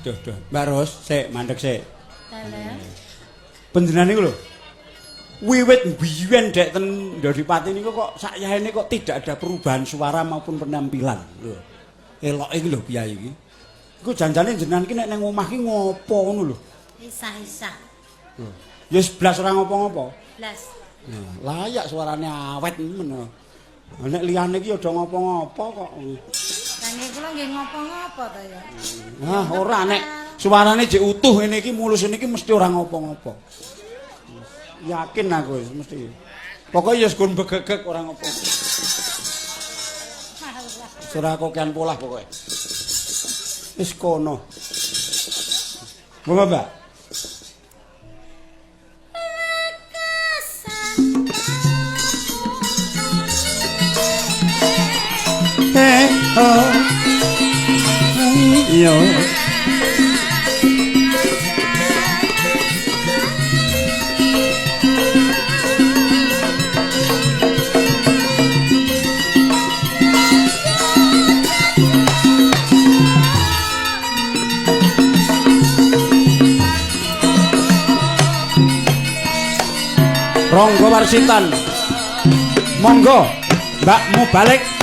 Duh. Mbak Ros, sik mandek sik. Dalah. Panjenengan niku lho. Wiwit biyen dek ten Ndodipati niku kok sakyahene kok tidak ada perubahan suara maupun penampilan lho. Eloke iki lho Kyai iki. Iku janjane jenengan ki nek nang omah ki ngopo ngono lho. Isah-isah. Ya 11 ora ngopo-ngopo. Blas. Nah, layak suarane awet men. Nek liyane ki aja ngopo-ngopo kok. Nanging kula nggih ngopo-ngopo to ya. Nah, ora nek suarane jek utuh ngene iki mulus iki mesti ora ngopo-ngopo. Yakin aku mesti. Pokoknya ya segun begegek ora ngopo. Surah kokean polah pokoknya. Wis kono. Mbak. Yo. Ronggo Warsitan. Monggo, Mbakmu balik.